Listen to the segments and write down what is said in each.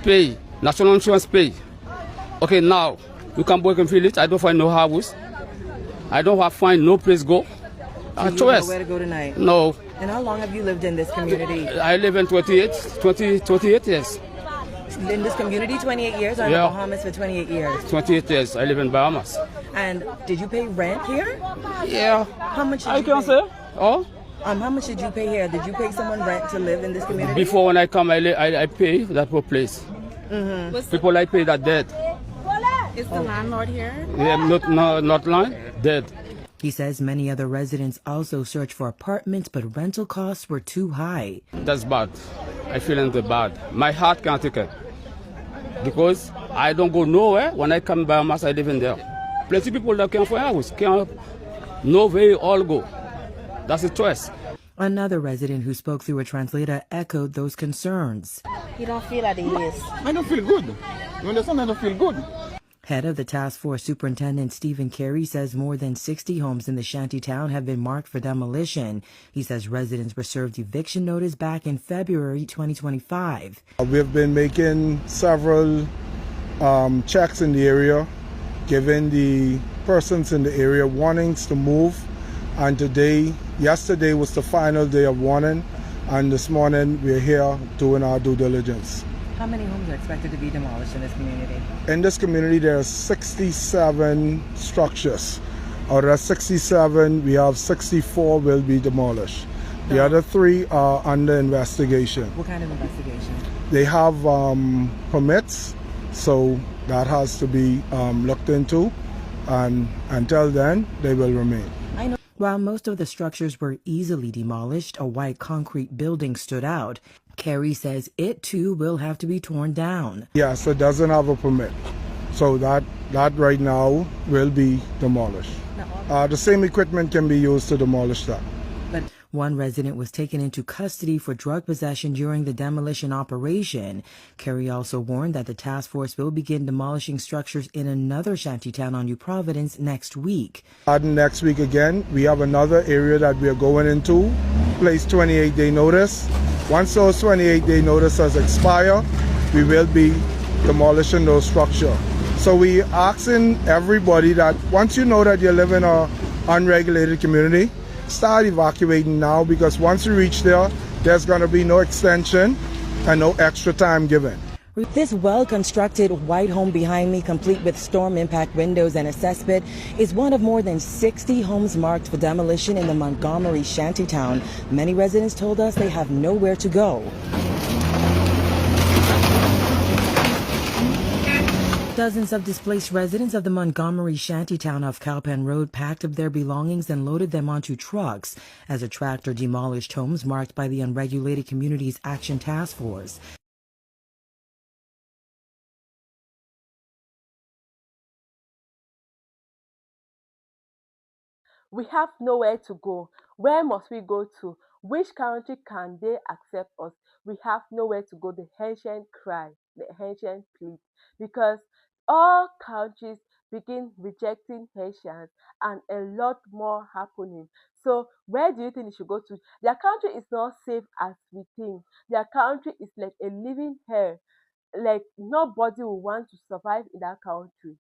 pay, national insurance pay. Okay, now you come work in village. I don't find no house. I don't find no place go. So you have nowhere to go tonight? No. And how long have you lived in this community? I live in 28 years. In this community, 28 years, or in the Bahamas for 28 years? 28 years. I live in Bahamas. And did you pay rent here? Yeah. How much did you can pay? say. Oh? How much did you pay here? Did you pay someone rent to live in this community? Before when I come, I pay that whole place. Mm-hmm. People I pay that dead. Is the landlord here? Yeah, not land, dead. He says many other residents also searched for apartments, but rental costs were too high. That's bad. I feeling the bad. My heart can't take it. Because I don't go nowhere. When I come by Bahamas, I live in there. Plenty of people that can't find a house. Can't, no way all go. That's a choice. Another resident who spoke through a translator echoed those concerns. You don't feel at ease? I don't feel good. You understand? I don't feel good. Head of the task force, Superintendent Stephen Carey, says more than 60 homes in the shanty town have been marked for demolition. He says residents were served eviction notice back in February 2025. We've been making several checks in the area, giving the persons in the area warnings to move. And yesterday was the final day of warning, and this morning we're here doing our due diligence. How many homes are expected to be demolished in this community? In this community, there are 67 structures. Out of 67, we have 64 will be demolished. The other 3 are under investigation. What kind of investigation? They have permits, so that has to be looked into, and until then, they will remain. While most of the structures were easily demolished, a white concrete building stood out. Carey says it too will have to be torn down. Yes, it doesn't have a permit. So that right now will be demolished. The same equipment can be used to demolish that. But one resident was taken into custody for drug possession during the demolition operation. Carey also warned that the task force will begin demolishing structures in another shantytown on New Providence next week. Next week again, we have another area that we are going into, place 28-day notice. Once those 28-day notices expire, we will be demolishing those structures. So we asking everybody that once you know that you live in an unregulated community, start evacuating now, because once you reach there, there's going to be no extension and no extra time given. This well-constructed white home behind me, complete with storm impact windows and a cesspit, is one of more than 60 homes marked for demolition in the Montgomery shantytown. Many residents told us they have nowhere to go. Dozens of displaced residents of the Montgomery shantytown off Cowpen Road packed up their belongings and loaded them onto trucks as a tractor demolished homes marked by the Unregulated Communities Action Task Force. We have nowhere to go. Where must we go to? Which country can they accept us? We have nowhere to go. The Haitian cry, the Haitian plea, because all countries begin rejecting Haitians and a lot more happening. So where do you think they should go to? Their country is not safe as we think. Their country is like a living hell. Like nobody will want to survive in that country.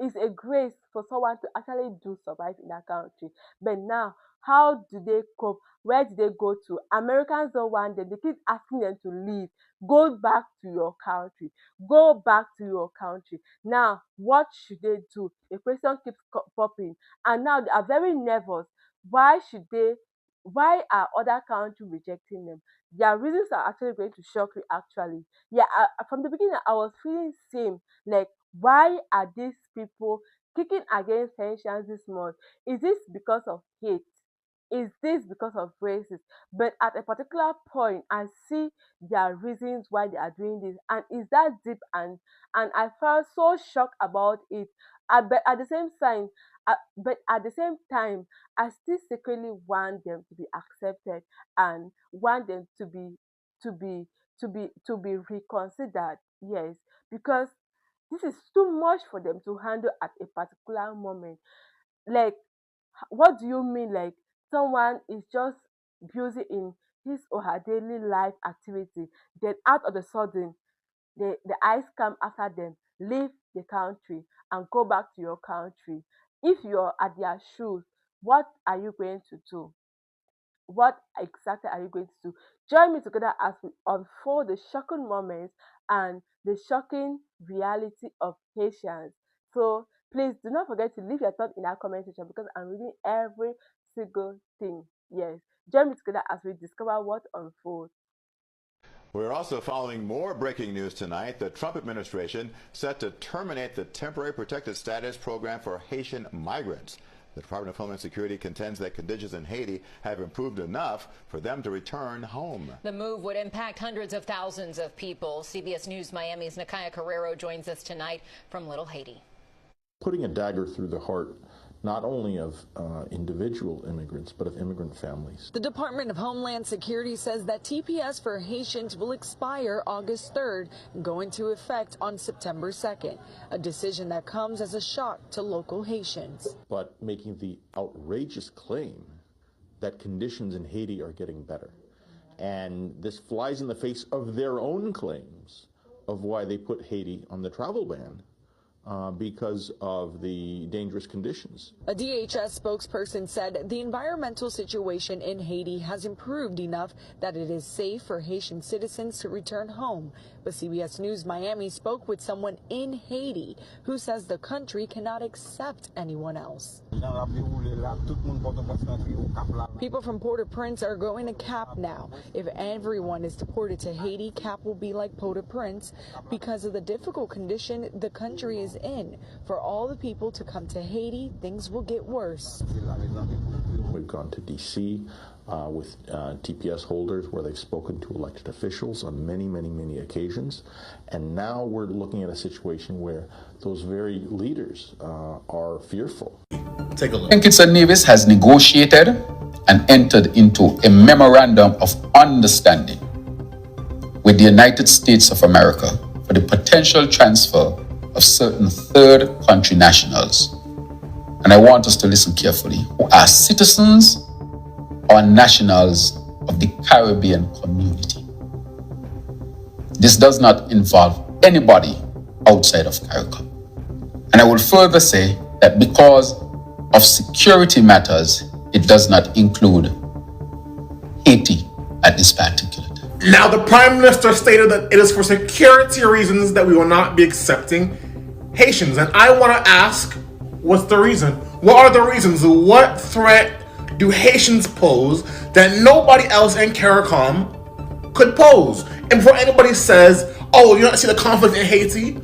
It's a grace for someone to actually do survive in that country. But now, how do they cope? Where do they go to? Americans don't want them. They keep asking them to leave. Go back to your country. Go back to your country. Now, what should they do? The question keeps popping. And now they are very nervous. Why should they? Why are other countries rejecting them? Their reasons are actually going to shock you actually. Yeah, from the beginning, I was feeling same. Like, why are these people kicking against Haitians this much? Is this because of hate? Is this because of racism? But at a particular point, I see their reasons why they are doing this, and is that deep, and I felt so shocked about it. But at the same time, I still secretly want them to be accepted and want them to be to be reconsidered. Yes, because this is too much for them to handle at a particular moment. Like, what do you mean? Like, someone is just busy in his or her daily life activity, then out of the sudden, the ICE come after them, leave the country and go back to your country. If you're at their shoes, what are you going to do? What exactly are you going to do? Join me together as we unfold the shocking moments and the shocking reality of Haitians. So please do not forget to leave your thoughts in our comment section because I'm reading every single thing. Yes. Join me together as we discover what unfolds. We're also following more breaking news tonight. The Trump administration set to terminate the temporary protected status program for Haitian migrants. The Department of Homeland Security contends that conditions in Haiti have improved enough for them to return home. The move would impact hundreds of thousands of people. CBS News Miami's Nakaya Carrero joins us tonight from Little Haiti. Putting a dagger through the heart not only of individual immigrants, but of immigrant families. The Department of Homeland Security says that TPS for Haitians will expire August 3rd and go into effect on September 2nd, a decision that comes as a shock to local Haitians. But making the outrageous claim that conditions in Haiti are getting better. And this flies in the face of their own claims of why they put Haiti on the travel ban. Because of the dangerous conditions. A DHS spokesperson said the environmental situation in Haiti has improved enough that it is safe for Haitian citizens to return home. But CBS News Miami spoke with someone in Haiti who says the country cannot accept anyone else. People from Port-au-Prince are going to Cap now. If everyone is deported to Haiti, Cap will be like Port-au-Prince because of the difficult condition the country is in. For all the people to come to Haiti, things will get worse. We've gone to D.C. With TPS holders where they've spoken to elected officials on many occasions. And now we're looking at a situation where those very leaders are fearful. Take a look. St. Kitts and Nevis has negotiated and entered into a memorandum of understanding with the United States of America for the potential transfer of certain third country nationals. And I want us to listen carefully, who are citizens or nationals of the Caribbean community. This does not involve anybody outside of CARICOM. And I will further say that because of security matters, it does not include Haiti at this particular time. Now, the Prime Minister stated that it is for security reasons that we will not be accepting Haitians. And I want to ask, what's the reason? What are the reasons? What threat do Haitians pose that nobody else in CARICOM could pose? And before anybody says, oh, you don't see the conflict in Haiti,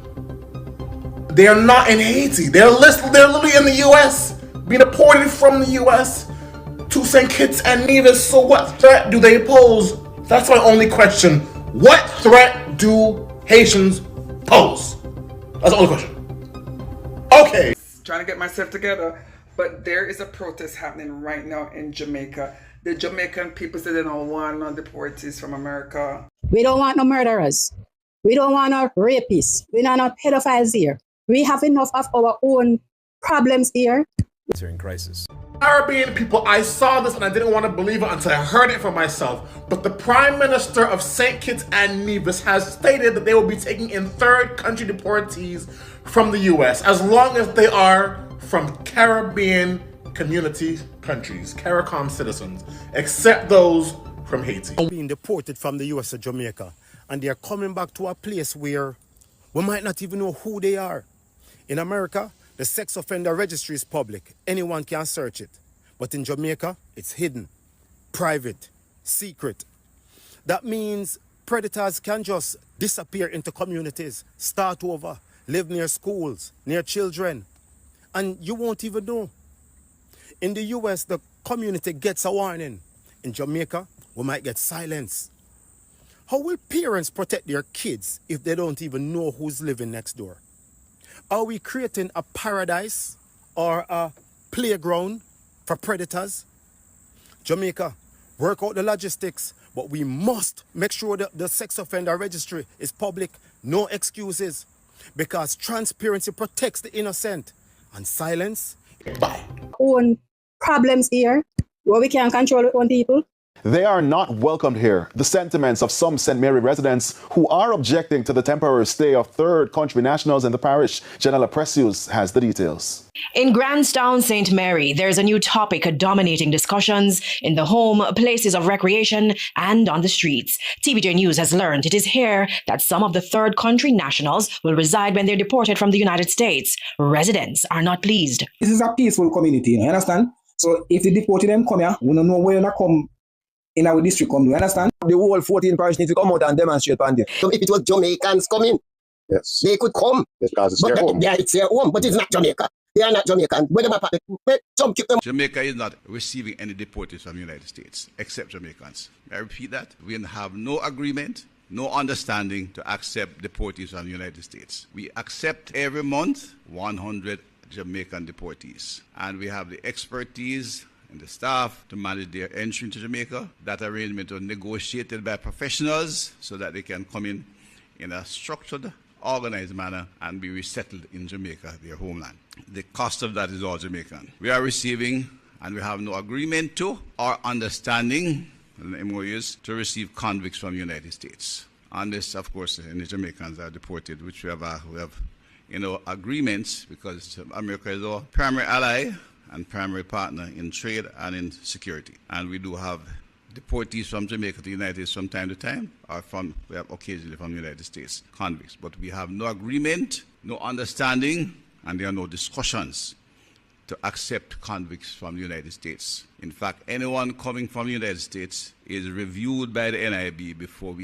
they are not in Haiti. They're literally in the U.S., being deported from the U.S. to St. Kitts and Nevis. So what threat do they pose? That's my only question. What threat do Haitians pose? That's the only question. Okay. Trying to get myself together. But there is a protest happening right now in Jamaica. The Jamaican people say they don't want no deportees from America. We don't want no murderers. We don't want no rapists. We don't want no pedophiles here. We have enough of our own problems here. We're in crisis. Caribbean people, I saw this and I didn't want to believe it until I heard it for myself. But the Prime Minister of St. Kitts and Nevis has stated that they will be taking in third country deportees from the U.S. as long as they are from Caribbean community countries, CARICOM citizens, except those from Haiti. Being deported from the U.S. to Jamaica, and they're coming back to a place where we might not even know who they are. In America, the sex offender registry is public. Anyone can search it. But in Jamaica, it's hidden, private, secret. That means predators can just disappear into communities, start over, live near schools, near children, and you won't even know. In the US, the community gets a warning. In Jamaica, we might get silence. How will parents protect their kids if they don't even know who's living next door? Are we creating a paradise or a playground for predators? Jamaica, work out the logistics, but we must make sure that the sex offender registry is public, no excuses, because transparency protects the innocent. And silence, bye. Own problems here, where we can't control our own people. They are not welcomed here. The sentiments of some St. Mary residents who are objecting to the temporary stay of third country nationals in the parish. Janella Precious has the details. In Grandstown, St. Mary, there's a new topic dominating discussions in the home, places of recreation, and on the streets. TVJ News has learned it is here that some of the third country nationals will reside when they're deported from the United States. Residents are not pleased. This is a peaceful community, you understand? So if the deported them come here, we don't know where they come in our district come, do you understand? The whole 14 parish need to come out and demonstrate on there. So if it was Jamaicans coming, yes, they could come. Yes, because it's their home. Yeah, it's their home, but it's not Jamaica. They are not Jamaican. Jamaica is not receiving any deportees from the United States, except Jamaicans. I repeat that. We have no agreement, no understanding to accept deportees from the United States. We accept every month 100 Jamaican deportees. And we have the expertise and the staff to manage their entry into Jamaica. That arrangement was negotiated by professionals so that they can come in a structured, organized manner and be resettled in Jamaica, their homeland. The cost of that is all Jamaican. We are receiving, and we have no agreement to or understanding, the MOUs, to receive convicts from the United States. And this, of course, any Jamaicans are deported, which we have agreements, because America is our primary ally and primary partner in trade and in security. And we do have deportees from Jamaica to the United States from time to time, or we have occasionally from the United States, convicts. But we have no agreement, no understanding, and there are no discussions to accept convicts from the United States. In fact, anyone coming from the United States is reviewed by the NIB before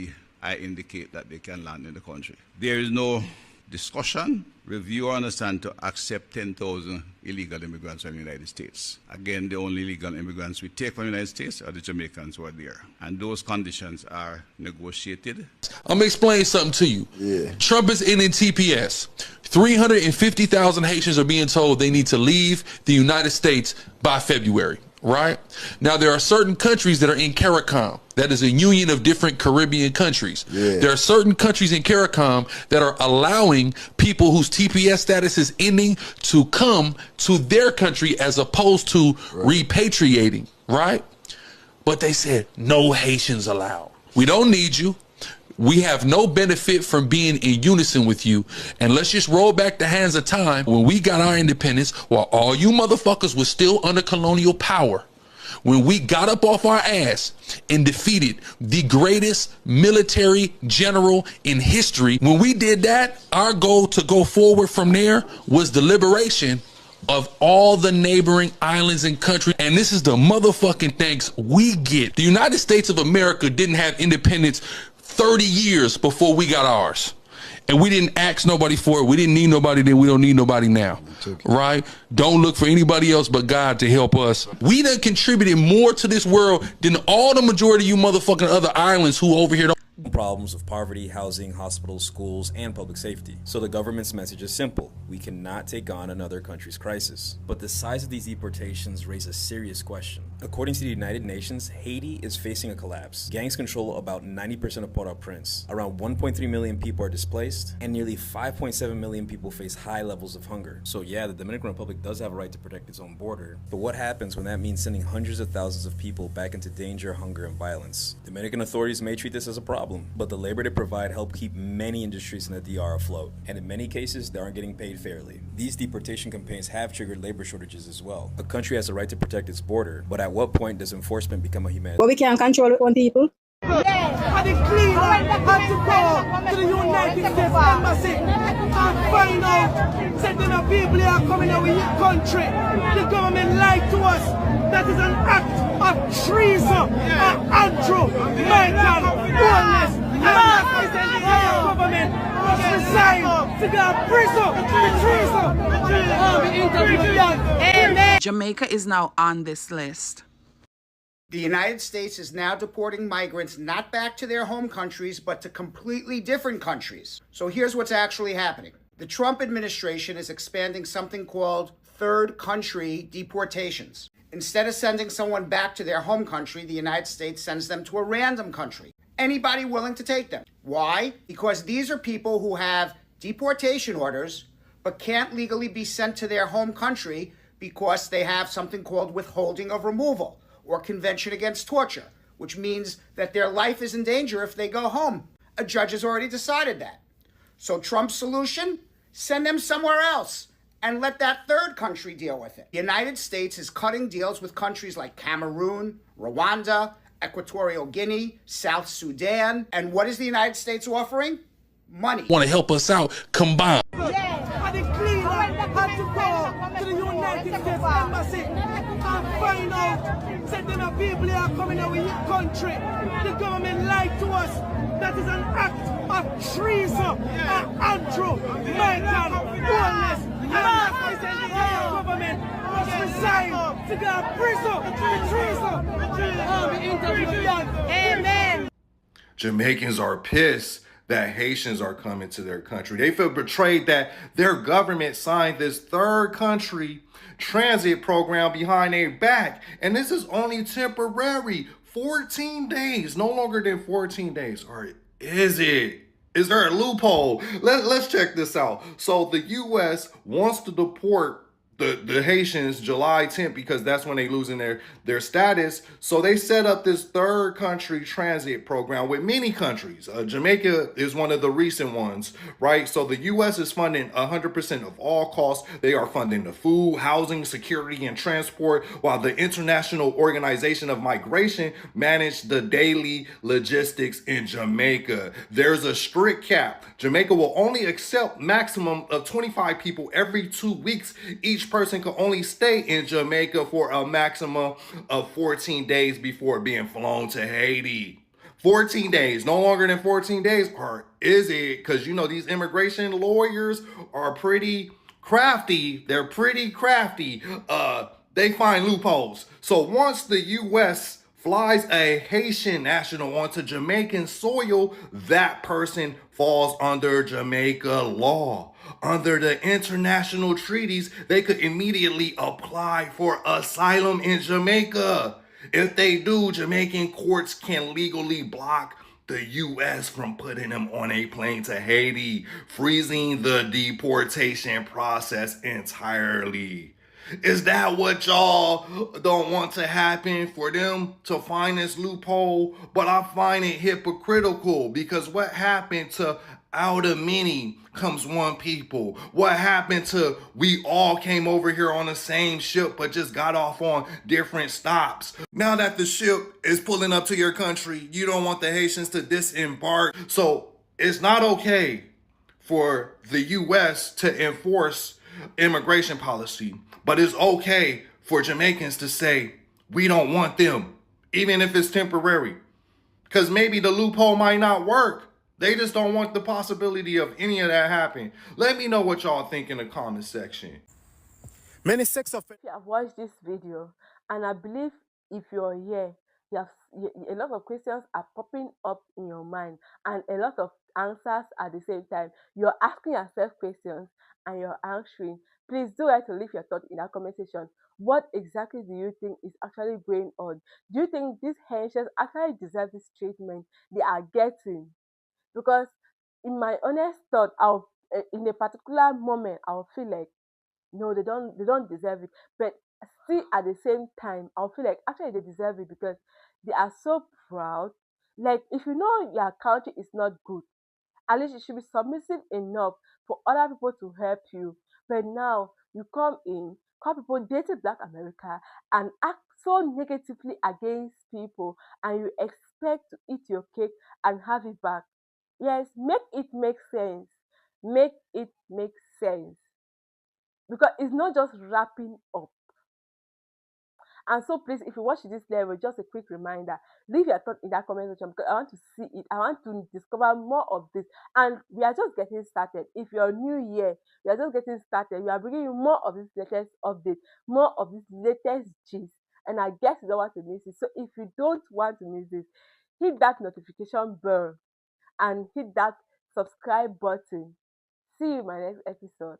I indicate that they can land in the country. There is no discussion, review, or understand to accept 10,000 illegal immigrants from the United States. Again, the only illegal immigrants we take from the United States are the Jamaicans who are there. And those conditions are negotiated. I'm going to explain something to you. Yeah. Trump is ending TPS. 350,000 Haitians are being told they need to leave the United States by February. Right? Now, there are certain countries that are in CARICOM. That is a union of different Caribbean countries. Yeah. There are certain countries in CARICOM that are allowing people whose TPS status is ending to come to their country as opposed to repatriating, right? But they said, no Haitians allowed. We don't need you. We have no benefit from being in unison with you. And let's just roll back the hands of time when we got our independence, while all you motherfuckers was still under colonial power. When we got up off our ass and defeated the greatest military general in history, when we did that, our goal to go forward from there was the liberation of all the neighboring islands and countries. And this is the motherfucking thanks we get. The United States of America didn't have independence 30 years before we got ours. And we didn't ask nobody for it. We didn't need nobody then. We don't need nobody now. Right? Don't look for anybody else but God to help us. We done contributed more to this world than all the majority of you motherfucking other islands who over here don't. Problems of poverty, housing, hospitals, schools, and public safety. So the government's message is simple. We cannot take on another country's crisis. But the size of these deportations raise a serious question. According to the United Nations, Haiti is facing a collapse. Gangs control about 90% of Port-au-Prince. Around 1.3 million people are displaced, and nearly 5.7 million people face high levels of hunger. So yeah, the Dominican Republic does have a right to protect its own border. But what happens when that means sending hundreds of thousands of people back into danger, hunger, and violence? Dominican authorities may treat this as a problem, but the labor they provide help keep many industries in the DR afloat, and in many cases, they aren't getting paid fairly. These deportation campaigns have triggered labor shortages as well. A country has a right to protect its border, but at what point does enforcement become a humanitarian? But we can't control our own people. And the cleaner had to go to the United States Embassy and find out that the people are coming out with your country. The government lied to us. That is an act of treason, and Andrew, Michael, boldness. And the president of the government must resign to go to prison. Jamaica is now on this list. The United States is now deporting migrants not back to their home countries, but to completely different countries. So here's what's actually happening. The Trump administration is expanding something called third country deportations. Instead of sending someone back to their home country, the United States sends them to a random country. Anybody willing to take them. Why? Because these are people who have deportation orders, but can't legally be sent to their home country because they have something called withholding of removal or Convention Against Torture, which means that their life is in danger if they go home. A judge has already decided that. So Trump's solution? Send them somewhere else and let that third country deal with it. The United States is cutting deals with countries like Cameroon, Rwanda, Equatorial Guinea, South Sudan. And what is the United States offering? Money. Want to help us out? Combine. I declare had to go to the United States Embassy and find out that the people are coming out with your country. The government lied to us. That is an act of treason, and Andrew, Michael, Wallace, and the government must resign to go to prison for treason. Amen. Jamaicans are pissed that Haitians are coming to their country. They feel betrayed that their government signed this third country transit program behind their back. And this is only temporary. 14 days, no longer than 14 days. Or is it? Is there a loophole? Let's check this out. So the U.S. wants to deport the Haitians July 10th because that's when they losing their status. So they set up this third country transit program with many countries. Jamaica is one of the recent ones, right? So the U.S. is funding 100% of all costs. They are funding the food, housing, security, and transport, while the International Organization of Migration manage the daily logistics in Jamaica. There's a strict cap. Jamaica will only accept maximum of 25 people every 2 weeks. Each person can only stay in Jamaica for a maximum of 14 days before being flown to Haiti. 14 days, no longer than 14 days, or is it? Because, you know, these immigration lawyers are pretty crafty. They're pretty crafty. They find loopholes. So once the U.S. flies a Haitian national onto Jamaican soil, that person falls under Jamaica law. Under the international treaties, they could immediately apply for asylum in Jamaica. If they do, Jamaican courts can legally block the U.S. from putting them on a plane to Haiti, freezing the deportation process entirely. Is that what y'all don't want to happen, for them to find this loophole? But I find it hypocritical, because what happened to out of many comes one people? What happened to we all came over here on the same ship but just got off on different stops? Now that the ship is pulling up to your country, you don't want the Haitians to disembark. So it's not okay for the U.S. to enforce immigration policy, but it's okay for Jamaicans to say, we don't want them, even if it's temporary. Because maybe the loophole might not work. They just don't want the possibility of any of that happening. Let me know what y'all think in the comment section. Many sex offenders. You have watched this video, and I believe if you're here, a lot of questions are popping up in your mind, and a lot of answers at the same time. You're asking yourself questions and you're answering. Please do like to leave your thoughts in that comment section. What exactly do you think is actually going on? Do you think these Haitians actually deserve this treatment they are getting? Because in my honest thought, in a particular moment, I'll feel like, no, they don't deserve it. But still at the same time, I'll feel like actually they deserve it, because they are so proud. Like, if you know your country is not good, at least you should be submissive enough for other people to help you. But now you come in, call people dated Black America, and act so negatively against people, and you expect to eat your cake and have it back. Yes, make it make sense. Make it make sense. Because it's not just wrapping up. And so please, if you watch this level, just a quick reminder, leave your thoughts in that comment section, because I want to see it. I want to discover more of this. And we are just getting started. If you're new here, we are just getting started. We are bringing you more of this latest update, more of this latest gist. And I guess you don't want to miss it. So if you don't want to miss this, hit that notification bell and hit that subscribe button. See you in my next episode.